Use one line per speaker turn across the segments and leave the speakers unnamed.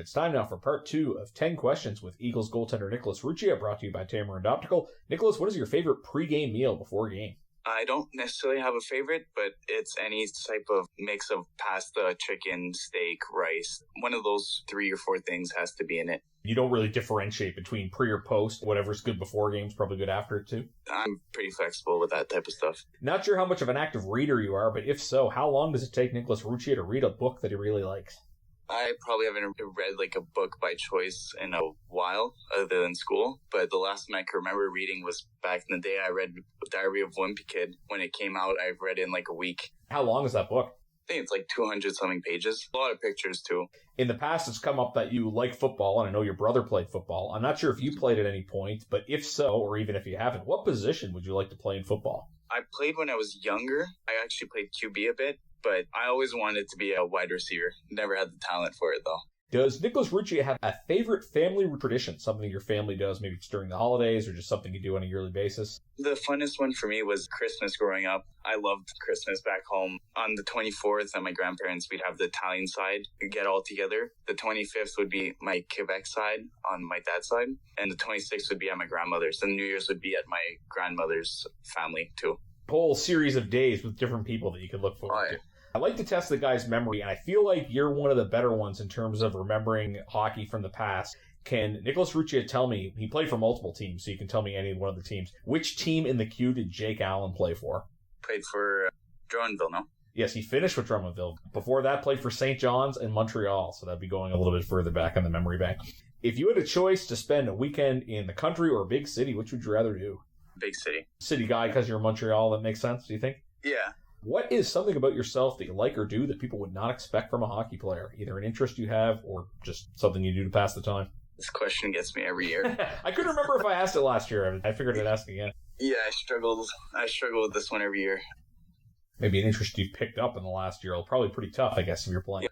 It's time now for part 2 of 10 questions with Eagles goaltender Nicolas Ruccia, brought to you by Tamarind Optical. Nicolas, what is your favorite pregame meal before game?
I don't necessarily have a favorite, but it's any type of mix of pasta, chicken, steak, rice. One of those 3 or 4 things has to be in it.
You don't really differentiate between pre or post. Whatever's good before game's probably good after it too?
I'm pretty flexible with that type of stuff.
Not sure how much of an active reader you are, but if so, how long does it take Nicolas Ruccia to read a book that he really likes?
I probably haven't read like a book by choice in a while, other than school. But the last one I can remember reading was back in the day. I read Diary of a Wimpy Kid. When it came out, I read it in like a week.
How long is that book?
I think it's like 200-something pages. A lot of pictures, too.
In the past, it's come up that you like football, and I know your brother played football. I'm not sure if you played at any point, but if so, or even if you haven't, what position would you like to play in football?
I played when I was younger. I actually played QB a bit, but I always wanted to be a wide receiver. Never had the talent for it, though.
Does Nicolas Ruccia have a favorite family tradition, something your family does, maybe it's during the holidays or just something you do on a yearly basis?
The funnest one for me was Christmas growing up. I loved Christmas back home. On the 24th at my grandparents, we'd have the Italian side. We'd get all together. The 25th would be my Quebec side on my dad's side. And the 26th would be at my grandmother's. And New Year's would be at my grandmother's family, too.
Whole series of days with different people that you could look forward to. I like to test the guy's memory, and I feel like you're one of the better ones in terms of remembering hockey from the past. Can Nicolas Ruccia tell me, he played for multiple teams, so you can tell me any one of the teams, which team in the queue did Jake Allen play for?
Played for Drummondville, no?
Yes, he finished with Drummondville. Before that, played for St. John's and Montreal, so that'd be going a little bit further back in the memory bank. If you had a choice to spend a weekend in the country or a big city, which would you rather do?
Big city.
City guy because you're in Montreal, that makes sense, do you think?
Yeah.
What is something about yourself that you like or do that people would not expect from a hockey player? Either an interest you have or just something you do to pass the time?
This question gets me every year.
I couldn't remember if I asked it last year. I figured I'd ask again.
Yeah, I struggle with this one every year.
Maybe an interest you've picked up in the last year. Probably pretty tough, I guess, if you're playing.
Yeah.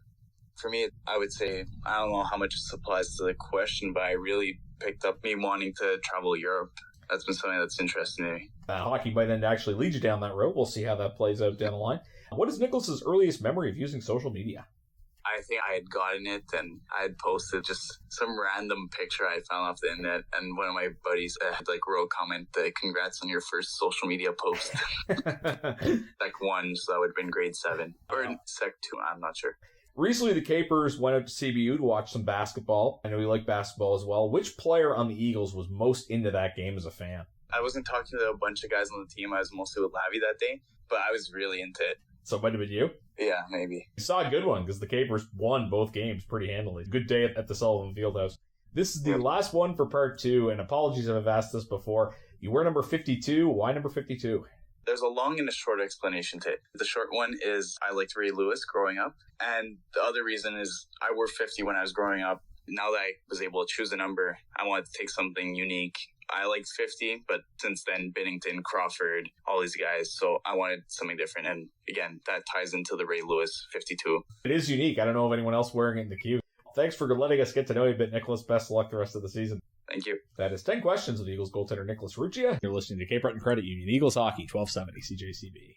For me, I would say, I don't know how much it applies to the question, but I really picked up me wanting to travel Europe. That's been something that's interesting to me.
Hockey might then actually lead you down that road. We'll see how that plays out down the line. What is Nicolas's earliest memory of using social media?
I think I had gotten it and I had posted just some random picture I found off the internet, and one of my buddies had wrote a comment, congrats on your first social media post. One, so that would have been grade 7 or sec 2, I'm not sure.
Recently, the Capers went out to CBU to watch some basketball. I know you like basketball as well. Which player on the Eagles was most into that game as a fan?
I wasn't talking to a bunch of guys on the team. I was mostly with Lavi that day, but I was really into it.
So it might have been you?
Yeah, maybe.
You saw a good one because the Capers won both games pretty handily. Good day at the Sullivan Fieldhouse. This is the last one for part 2, and apologies if I've asked this before. You were number 52. Why number 52?
There's a long and a short explanation to it. The short one is I liked Ray Lewis growing up. And the other reason is I wore 50 when I was growing up. Now that I was able to choose a number, I wanted to take something unique. I liked 50, but since then, Binnington, Crawford, all these guys. So I wanted something different. And again, that ties into the Ray Lewis 52.
It is unique. I don't know of anyone else wearing it in the queue. Thanks for letting us get to know you a bit, Nicolas. Best of luck the rest of the season.
Thank you.
That is 10 questions with Eagles goaltender Nicolas Ruccia. You're listening to Cape Breton Credit Union Eagles Hockey, 1270 CJCB.